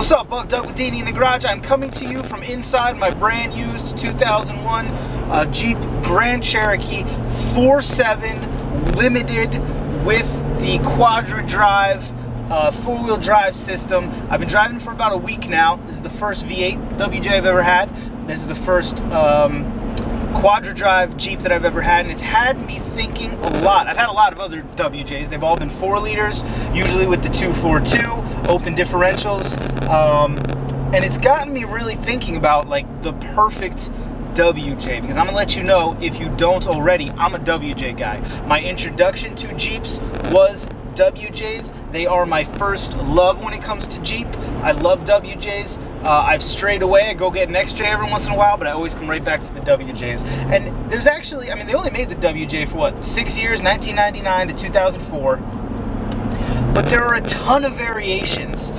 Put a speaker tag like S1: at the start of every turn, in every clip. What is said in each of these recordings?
S1: What's up, Bug Doug with D&E in the Garage. I'm coming to you from inside my brand used 2001 Jeep Grand Cherokee 4.7 Limited with the Quadra Drive four-wheel drive system. I've been driving for about a week now. This is the first V8 WJ I've ever had. This is the first Quadra Drive Jeep that I've ever had, and it's had me thinking a lot. I've had a lot of other WJs. They've all been 4 liters, usually with the 242 open differentials, and it's gotten me really thinking about like the perfect WJ, because I'm gonna let you know, if you don't already, I'm a WJ guy. My introduction to Jeeps was WJs. They are my first love when it comes to Jeep. I love WJs. I've strayed away. I go get an XJ every once in a while, but I always come right back to the WJs. And there's actually, I mean, they only made the WJ for what, 6 years, 1999 to 2004. But there are a ton of variations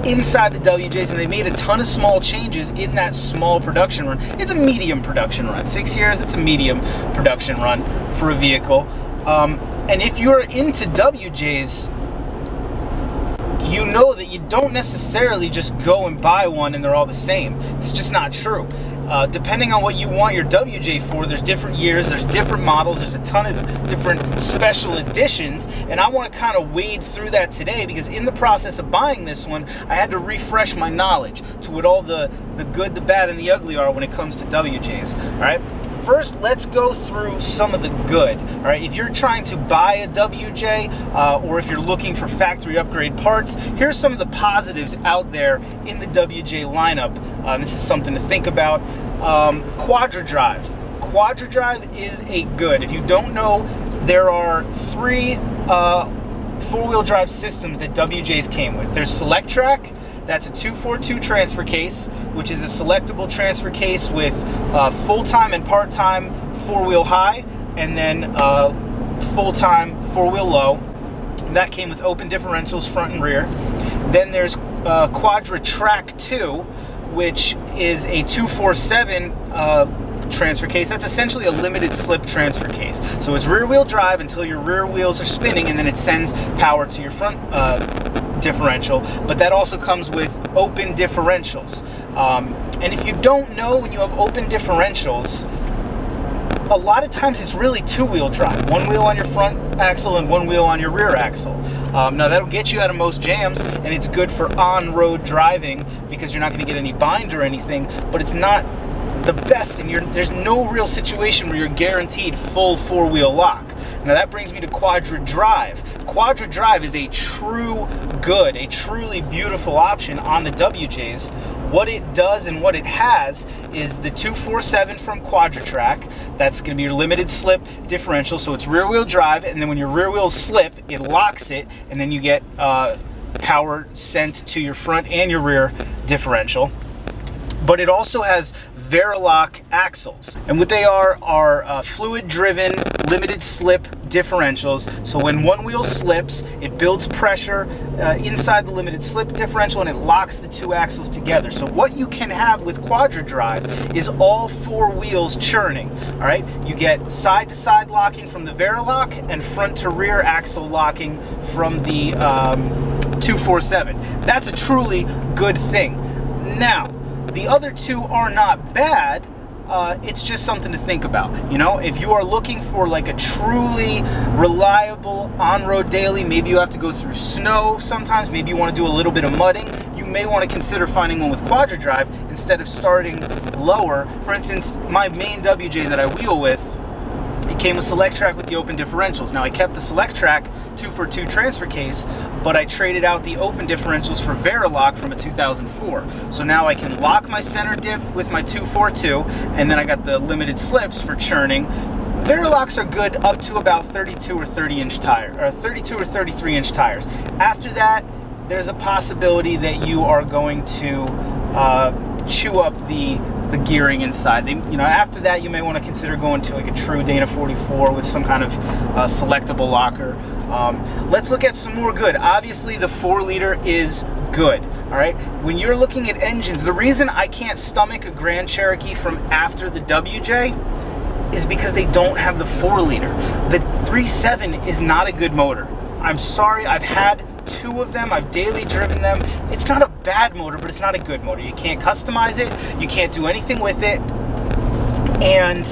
S1: inside the WJs, and they made a ton of small changes in that small production run. It's a medium production run. 6 years, it's a medium production run for a vehicle. And if you're into WJs, you know that you don't necessarily just go and buy one and they're all the same. It's just not true. Depending on what you want your WJ for, there's different years, there's different models, there's a ton of different special editions, and I want to kind of wade through that today, because in the process of buying this one, I had to refresh my knowledge to what all the good, the bad, and the ugly are when it comes to WJs. All right. First, let's go through some of the good. All right, if you're trying to buy a WJ, or if you're looking for factory upgrade parts, here's some of the positives out there in the WJ lineup. This is something to think about. Quadra Drive. Quadra Drive is a good. If you don't know, there are 3 four-wheel drive systems that WJs came with. There's Select Track. That's a 242 transfer case, which is a selectable transfer case with full-time and part-time 4-wheel high, and then full-time 4-wheel low. That came with open differentials front and rear. Then there's Quadra Track 2, which is a 247 transfer case. That's essentially a limited slip transfer case. So it's rear-wheel drive until your rear wheels are spinning, and then it sends power to your front differential, but that also comes with open differentials. And if you don't know, when you have open differentials, a lot of times it's really 2-wheel drive. 1 wheel on your front axle and 1 wheel on your rear axle. Now that'll get you out of most jams, and it's good for on-road driving because you're not going to get any bind or anything, but it's not the best, and there's no real situation where you're guaranteed full 4-wheel lock. Now that brings me to Quadra Drive. Quadra Drive is a true good, a truly beautiful option on the WJs. What it does and what it has is the 247 from Quadra Track. That's going to be your limited slip differential, so it's rear-wheel drive, and then when your rear wheels slip, it locks it, and then you get power sent to your front and your rear differential. But it also has Verilok axles, and what they are fluid-driven limited slip differentials. So when one wheel slips, it builds pressure inside the limited slip differential, and it locks the 2 axles together. So what you can have with Quadra Drive is all 4 wheels churning. All right, you get side-to-side locking from the Verilok and front-to-rear axle locking from the 247. That's a truly good thing. Now, the other 2 are not bad. It's just something to think about. You know, if you are looking for like a truly reliable on-road daily, maybe you have to go through snow sometimes, maybe you want to do a little bit of mudding, you may want to consider finding one with Quadra Drive instead of starting lower. For instance, my main WJ that I wheel with, it came with Select Track with the open differentials. Now I kept the Select Track 242 transfer case, but I traded out the open differentials for Verilok from a 2004. So now I can lock my center diff with my 242, and then I got the limited slips for churning. Veriloks are good up to about 32 or 30 inch tire, or 32 or 33 inch tires. After that, there's a possibility that you are going to chew up the gearing inside. After that, you may want to consider going to like a true Dana 44 with some kind of selectable locker. Let's look at some more good. Obviously, the 4-liter is good. All right. When you're looking at engines, the reason I can't stomach a Grand Cherokee from after the WJ is because they don't have the 4-liter. The 3.7 is not a good motor. I'm sorry, I've had got 2 of them. I've daily driven them. It's not a bad motor, but it's not a good motor. You can't customize it. You can't do anything with it. And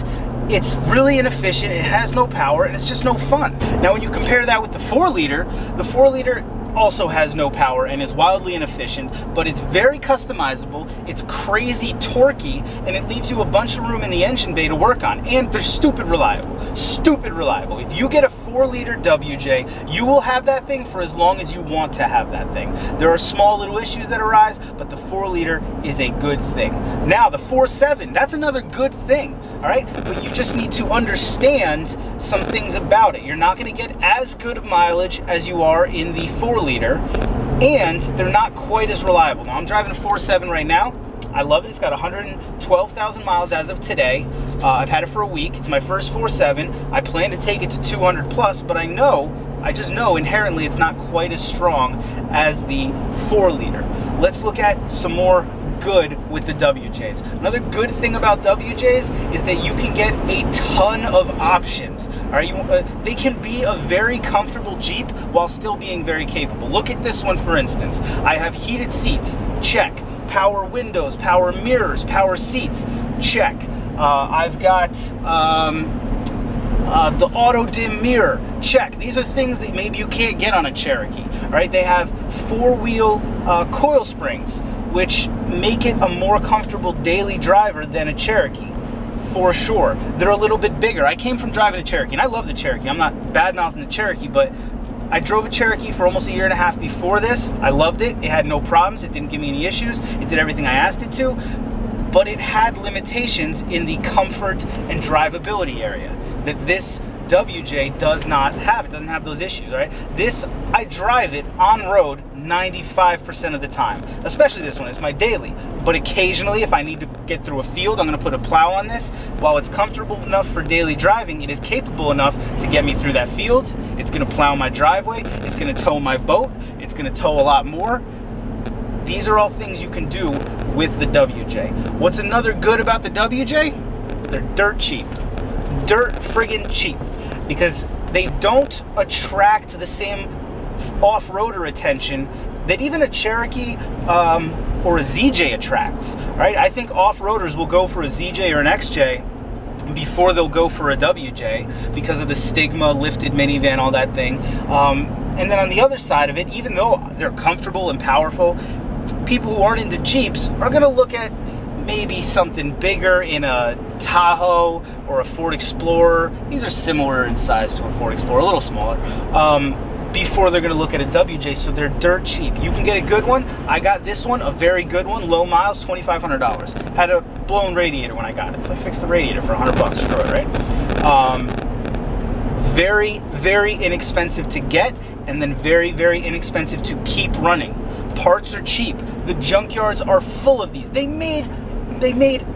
S1: it's really inefficient. It has no power, and it's just no fun. Now, when you compare that with the 4-liter, the 4-liter also has no power and is wildly inefficient, but it's very customizable, it's crazy torquey, and it leaves you a bunch of room in the engine bay to work on. And they're stupid reliable. Stupid reliable. If you get a 4-liter WJ, you will have that thing for as long as you want to have that thing. There are small little issues that arise, but the 4-liter is a good thing. Now, the 4.7, that's another good thing, all right? But you just need to understand some things about it. You're not going to get as good of mileage as you are in the 4-liter, and they're not quite as reliable. Now, I'm driving a 4.7 right now. I love it. It's got 112,000 miles as of today. I've had it for a week. It's my first 4.7. I plan to take it to 200 plus, but I just know inherently it's not quite as strong as the 4-liter. Let's look at some more good with the WJs. Another good thing about WJs is that you can get a ton of options. All right, they can be a very comfortable Jeep while still being very capable. Look at this one, for instance. I have heated seats, check. Power windows, power mirrors, power seats, check. I've got the auto dim mirror, check. These are things that maybe you can't get on a Cherokee. All right, they have 4-wheel coil springs, which make it a more comfortable daily driver than a Cherokee, for sure. They're a little bit bigger. I came from driving a Cherokee, and I love the Cherokee. I'm not bad-mouthing the Cherokee, but I drove a Cherokee for almost a year and a half before this. I loved it. It had no problems. It didn't give me any issues. It did everything I asked it to, but it had limitations in the comfort and drivability area that this WJ does not have. It doesn't have those issues, all right? This, I drive it on road 95% of the time, especially this one. It's my daily, but occasionally if I need to get through a field, I'm gonna put a plow on this. While it's comfortable enough for daily driving, it is capable enough to get me through that field. It's gonna plow my driveway. It's gonna tow my boat. It's gonna tow a lot more. These are all things you can do with the WJ. What's another good about the WJ? They're dirt cheap. Dirt friggin' cheap, because they don't attract the same off-roader attention that even a Cherokee or a ZJ attracts, right? I think off-roaders will go for a ZJ or an XJ before they'll go for a WJ because of the stigma, lifted minivan, all that thing. And then on the other side of it, even though they're comfortable and powerful, people who aren't into Jeeps are gonna look at maybe something bigger in a Tahoe or a Ford Explorer. These are similar in size to a Ford Explorer, a little smaller, before they're gonna look at a WJ, so they're dirt cheap. You can get a good one. I got this one, a very good one, low miles, $2,500. Had a blown radiator when I got it, so I fixed the radiator for $100, screw it, right? Very, very inexpensive to get, and then very, very inexpensive to keep running. Parts are cheap. The junkyards are full of these. They made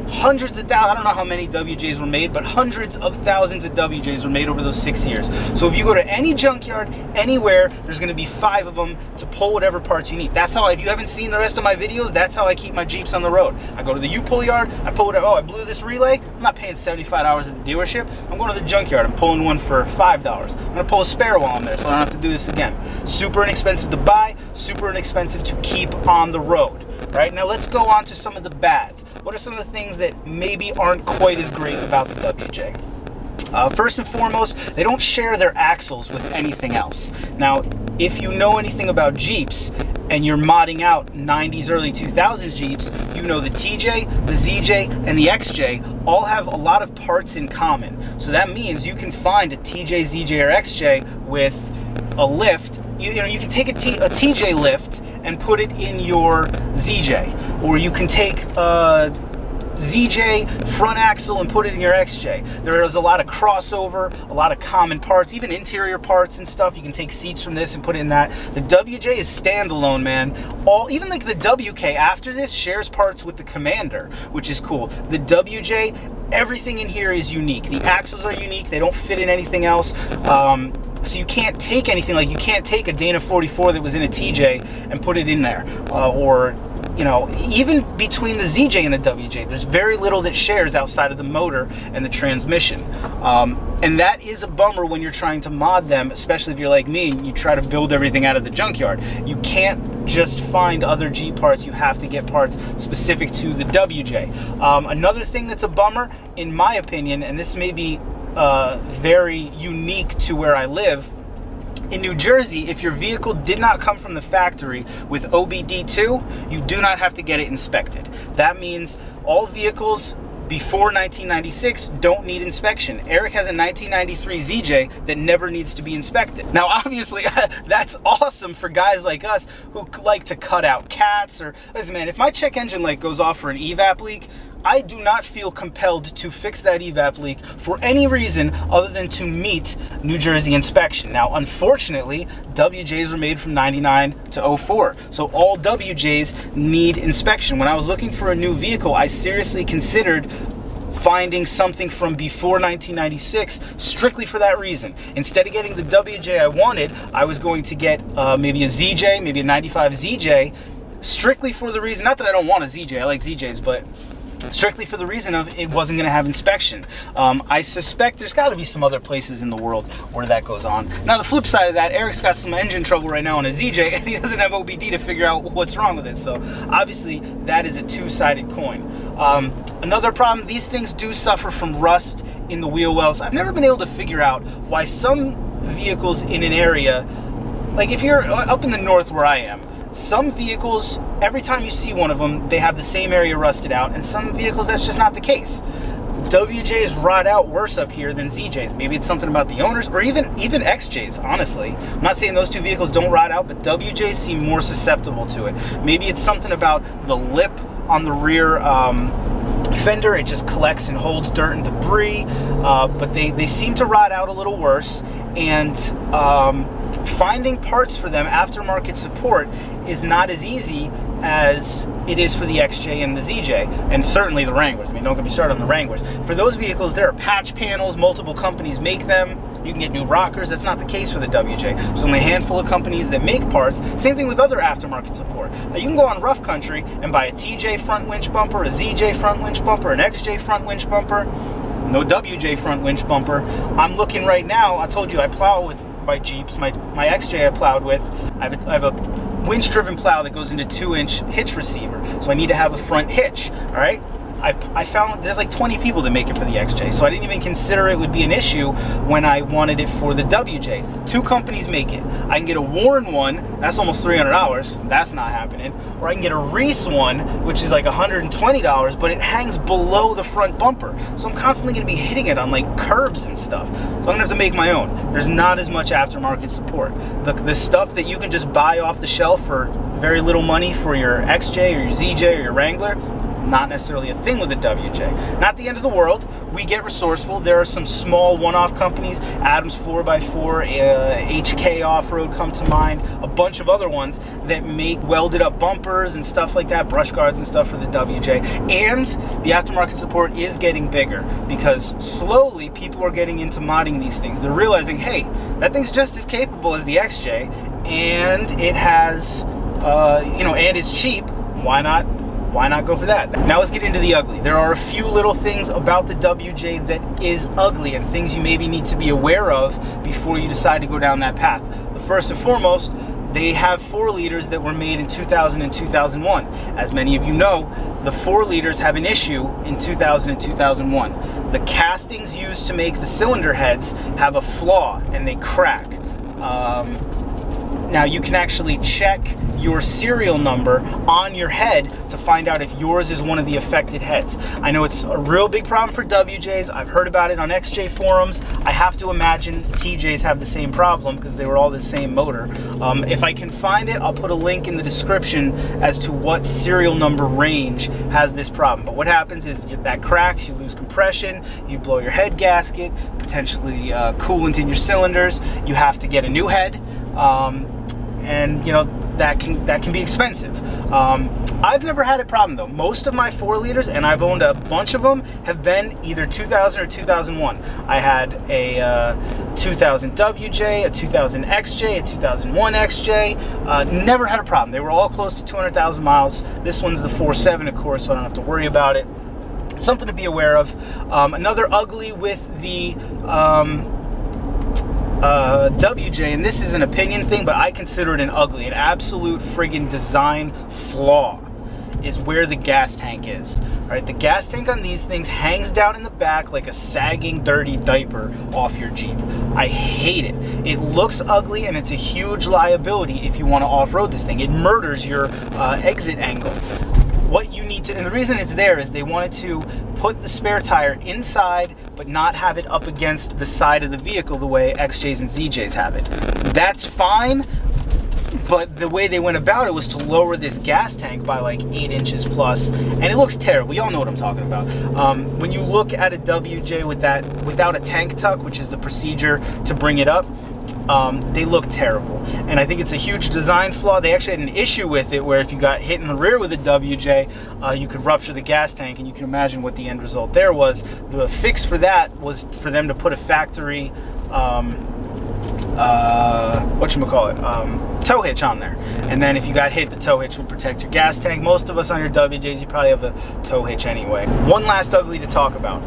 S1: hundreds of thousands, I don't know how many WJs were made, but hundreds of thousands of WJs were made over those 6 years. So if you go to any junkyard, anywhere, there's gonna be 5 of them to pull whatever parts you need. That's how, if you haven't seen the rest of my videos, that's how I keep my Jeeps on the road. I go to the U-pull yard, I pull whatever, oh, I blew this relay, I'm not paying $75 at the dealership, I'm going to the junkyard, I'm pulling one for $5. I'm gonna pull a spare while I'm there so I don't have to do this again. Super inexpensive to buy, super inexpensive to keep on the road. Right, now let's go on to some of the bads. What are some of the things that maybe aren't quite as great about the WJ? First and foremost, they don't share their axles with anything else. Now, if you know anything about Jeeps and you're modding out 90s, early 2000s Jeeps, you know the TJ, the ZJ, and the XJ all have a lot of parts in common. So that means you can find a TJ, ZJ, or XJ with a lift. You know, you can take a TJ lift and put it in your ZJ, or you can take a ZJ front axle and put it in your XJ. There is a lot of crossover, a lot of common parts, even interior parts and stuff. You can take seats from this and put it in that. The WJ is standalone, man. Even like the WK after this shares parts with the Commander, which is cool. The WJ, everything in here is unique. The axles are unique. They don't fit in anything else. So you can't take anything, like you can't take a Dana 44 that was in a TJ and put it in there, or you know, even between the ZJ and the WJ, there's very little that shares outside of the motor and the transmission. And that is a bummer when you're trying to mod them, especially if you're like me and you try to build everything out of the junkyard. You can't just find other Jeep parts, you have to get parts specific to the WJ. Another thing that's a bummer, in my opinion, and this may be very unique to where I live, in New Jersey, if your vehicle did not come from the factory with OBD2, you do not have to get it inspected. That means all vehicles before 1996 don't need inspection. Eric has a 1993 ZJ that never needs to be inspected. Now, obviously, that's awesome for guys like us who like to cut out cats, or, listen, man, if my check engine light goes off for an evap leak, I do not feel compelled to fix that evap leak for any reason other than to meet New Jersey inspection. Now, unfortunately, WJs were made from 99 to 04, so all WJs need inspection. When I was looking for a new vehicle, I seriously considered finding something from before 1996 strictly for that reason. Instead of getting the WJ I wanted, I was going to get maybe a ZJ, maybe a 95 ZJ, strictly for the reason, not that I don't want a ZJ, I like ZJs, but strictly for the reason of it wasn't going to have inspection. I suspect there's got to be some other places in the world where that goes on. Now, the flip side of that, Eric's got some engine trouble right now on a ZJ, and he doesn't have OBD to figure out what's wrong with it. So obviously that is a two-sided coin. Another problem, these things do suffer from rust in the wheel wells. I've never been able to figure out why some vehicles in an area, like if you're up in the north where I am, some vehicles, every time you see one of them, they have the same area rusted out, and some vehicles that's just not the case. WJs rot out worse up here than ZJs. Maybe it's something about the owners, or even XJs, honestly. I'm not saying those two vehicles don't rot out, but WJs seem more susceptible to it. Maybe it's something about the lip on the rear fender. It just collects and holds dirt and debris, but they seem to rot out a little worse, and finding parts for them, aftermarket support, is not as easy as it is for the XJ and the ZJ, and certainly the Wranglers. I mean, don't get me started on the Wranglers. For those vehicles, there are patch panels, multiple companies make them. You can get new rockers. That's not the case for the WJ. There's only a handful of companies that make parts. Same thing with other aftermarket support. Now, you can go on Rough Country and buy a TJ front winch bumper, a ZJ front winch bumper, an XJ front winch bumper, no WJ front winch bumper. I'm looking right now, I told you I plow with my Jeeps, my XJ I plowed with. I have a winch-driven plow that goes into 2-inch hitch receiver, so I need to have a front hitch, all right? I found there's like 20 people that make it for the XJ, so I didn't even consider it would be an issue when I wanted it for the WJ. 2 companies make it. I can get a Warren one, that's almost $300, that's not happening. Or I can get a Reese one, which is like $120, but it hangs below the front bumper. So I'm constantly gonna be hitting it on like curbs and stuff. So I'm gonna have to make my own. There's not as much aftermarket support. The stuff that you can just buy off the shelf for very little money for your XJ or your ZJ or your Wrangler, not necessarily a thing with the WJ. Not the end of the world. We get resourceful. There are some small one-off companies, Adams 4x4, HK Off-Road come to mind, a bunch of other ones that make welded up bumpers and stuff like that, brush guards and stuff for the WJ. And the aftermarket support is getting bigger because slowly people are getting into modding these things. They're realizing, hey, that thing's just as capable as the XJ, and it has, and it's cheap. Why not go for that? Now let's get into the ugly. There are a few little things about the WJ that is ugly, and things you maybe need to be aware of before you decide to go down that path. The first and foremost, they have 4 liters that were made in 2000 and 2001. As many of you know, the 4 liters have an issue in 2000 and 2001. The castings used to make the cylinder heads have a flaw and they crack. Now you can actually check your serial number on your head to find out if yours is one of the affected heads. I know it's a real big problem for WJs. I've heard about it on XJ forums. I have to imagine TJs have the same problem because they were all the same motor. If I can find it, I'll put a link in the description as to what serial number range has this problem. But what happens is that cracks, you lose compression, you blow your head gasket, potentially coolant in your cylinders, you have to get a new head. And that can be expensive. I've never had a problem though. Most of my 4-liters, and I've owned a bunch of them, have been either 2000 or 2001. I had a 2000 WJ, a 2000 XJ, a 2001 XJ. Never had a problem. They were all close to 200,000 miles. This one's the 4.7, of course, so I don't have to worry about it. Something to be aware of. Another ugly with the WJ, and this is an opinion thing, but I consider it an ugly, an absolute friggin' design flaw, is where the gas tank is. All right, the gas tank on these things hangs down in the back like a sagging, dirty diaper off your Jeep. I hate it. It looks ugly, and it's a huge liability if you want to off-road this thing. It murders your exit angle. What you need to, and the reason it's there is they wanted to put the spare tire inside, but not have it up against the side of the vehicle the way XJs and ZJs have it. That's fine, but the way they went about it was to lower this gas tank by like 8 inches plus, and it looks terrible. You all know what I'm talking about. When you look at a WJ with that, without a tank tuck, which is the procedure to bring it up, they look terrible, and I think it's a huge design flaw. They actually had an issue with it where if you got hit in the rear with a WJ, you could rupture the gas tank, and you can imagine what the end result there was. The fix for that was for them to put a factory tow hitch on there, and then if you got hit, the tow hitch would protect your gas tank. Most of us on your WJs, you probably have a tow hitch anyway. One last ugly to talk about.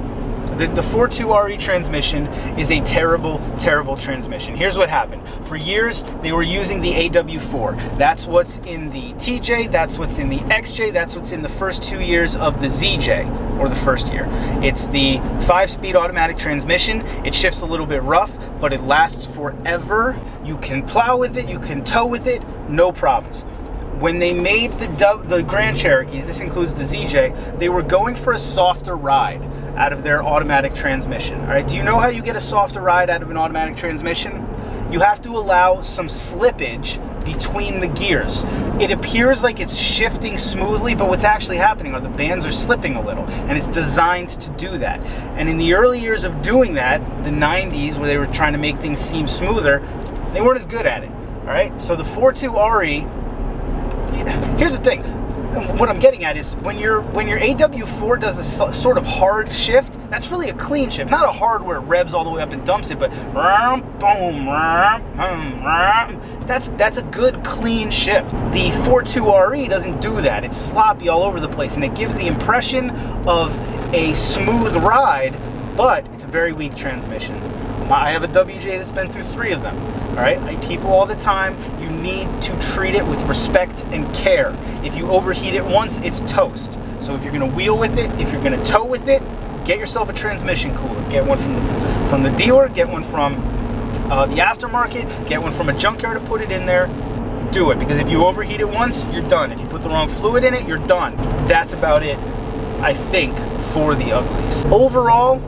S1: The 4.2 RE transmission is a terrible, terrible transmission. Here's what happened. For years, they were using the AW4. That's what's in the TJ, that's what's in the XJ, that's what's in the first 2 years of the ZJ, or the first year. It's the 5-speed automatic transmission. It shifts a little bit rough, but it lasts forever. You can plow with it, you can tow with it, no problems. When they made the Grand Cherokees, this includes the ZJ, they were going for a softer ride out of their automatic transmission. All right, do you know how you get a softer ride out of an automatic transmission? You have to allow some slippage between the gears. It appears like it's shifting smoothly, but what's actually happening are the bands are slipping a little, and it's designed to do that. And in the early years of doing that, the 90s, where they were trying to make things seem smoother, they weren't as good at it. All right, so the 4.2 RE, here's the thing. What I'm getting at is when your AW4 does a sort of hard shift, that's really a clean shift. Not a hard where it revs all the way up and dumps it, but boom, that's a good clean shift. The 4.2 RE doesn't do that. It's sloppy all over the place, and it gives the impression of a smooth ride, but it's a very weak transmission. I have a WJ that's been through 3 of them. All right, people all the time, you need to treat it with respect and care. If you overheat it once, it's toast. So if you're gonna wheel with it, if you're gonna tow with it, get yourself a transmission cooler. Get one from the dealer, get one from the aftermarket, get one from a junkyard to put it in there. Do it, because if you overheat it once, you're done. If you put the wrong fluid in it, you're done. That's about it, I think, for the uglies. Overall,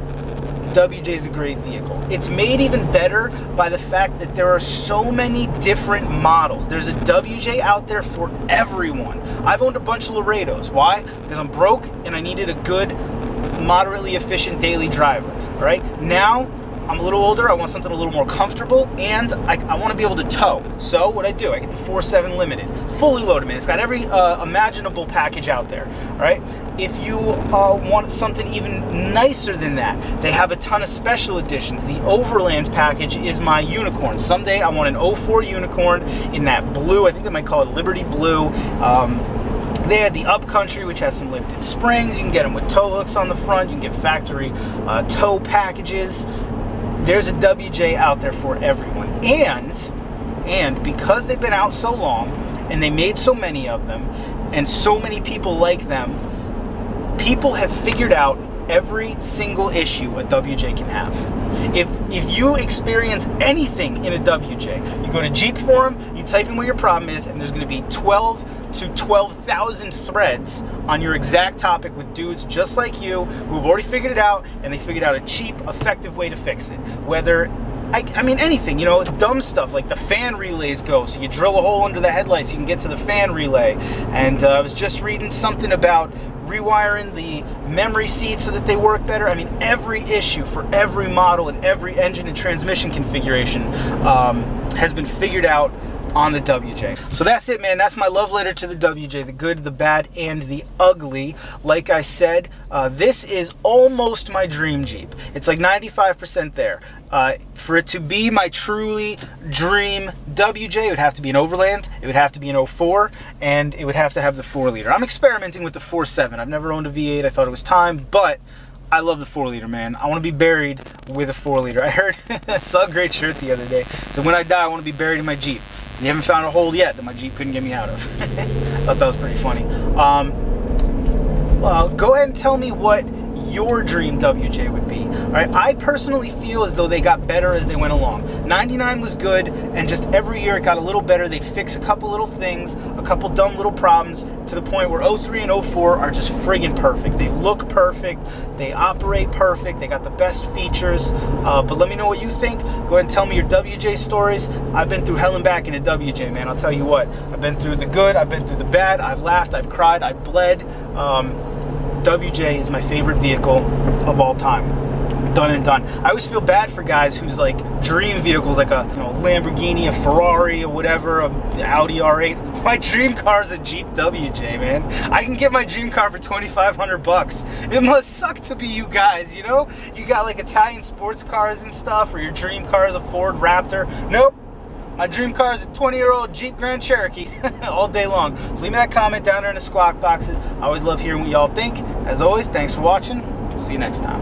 S1: WJ is a great vehicle. It's made even better by the fact that there are so many different models. There's a WJ out there for everyone. I've owned a bunch of Laredos. Why? Because I'm broke and I needed a good, moderately efficient daily driver. All right, now I'm a little older, I want something a little more comfortable, and I want to be able to tow. So what I do, I get the 4.7 Limited, fully loaded, man. It's got every imaginable package out there, all right? If you want something even nicer than that, they have a ton of special editions. The Overland package is my unicorn. Someday I want an 04 unicorn in that blue, I think they might call it Liberty Blue. They had the Upcountry, which has some lifted springs. You can get them with tow hooks on the front. You can get factory tow packages. There's a WJ out there for everyone. And because they've been out so long and they made so many of them and so many people like them, people have figured out every single issue a WJ can have. If you experience anything in a WJ, you go to Jeep Forum, you type in what your problem is, and there's going to be 12 to 12,000 threads on your exact topic with dudes just like you who've already figured it out, and they figured out a cheap, effective way to fix it. Whether I mean anything, you know, dumb stuff like the fan relays go, so you drill a hole under the headlights so you can get to the fan relay. And I was just reading something about rewiring the memory seats so that they work better. I mean, every issue for every model and every engine and transmission configuration has been figured out on the WJ. So that's it, man. That's my love letter to the WJ, the good, the bad, and the ugly. Like I said, this is almost my dream Jeep. It's like 95% there. For it to be my truly dream WJ, it would have to be an Overland, it would have to be an 04, and it would have to have the 4-liter. I'm experimenting with the 4.7. I've never owned a V8. I thought it was time, but I love the 4-liter, man. I want to be buried with a 4-liter. I heard, I saw a great shirt the other day. So when I die, I want to be buried in my Jeep. So you haven't found a hole yet that my Jeep couldn't get me out of. Thought that was pretty funny. Well, go ahead and tell me what your dream WJ would be. All right, I personally feel as though they got better as they went along. 99 was good, and just every year it got a little better. They'd fix a couple little things, a couple dumb little problems, to the point where 03 and 04 are just friggin' perfect. They look perfect, they operate perfect, they got the best features. But let me know what you think. Go ahead and tell me your WJ stories. I've been through hell and back in a WJ, man. I'll tell you what. I've been through the good, I've been through the bad, I've laughed, I've cried, I've bled. WJ is my favorite vehicle of all time. Done and done. I always feel bad for guys whose like dream vehicles, like a Lamborghini, a Ferrari, or whatever, a Audi R8. My dream car is a Jeep WJ, man. I can get my dream car for 2,500 bucks. It must suck to be you guys, you know? You got like Italian sports cars and stuff, or your dream car is a Ford Raptor. Nope. My dream car is a 20-year-old Jeep Grand Cherokee all day long. So leave me that comment down there in the squawk boxes. I always love hearing what y'all think. As always, thanks for watching. See you next time.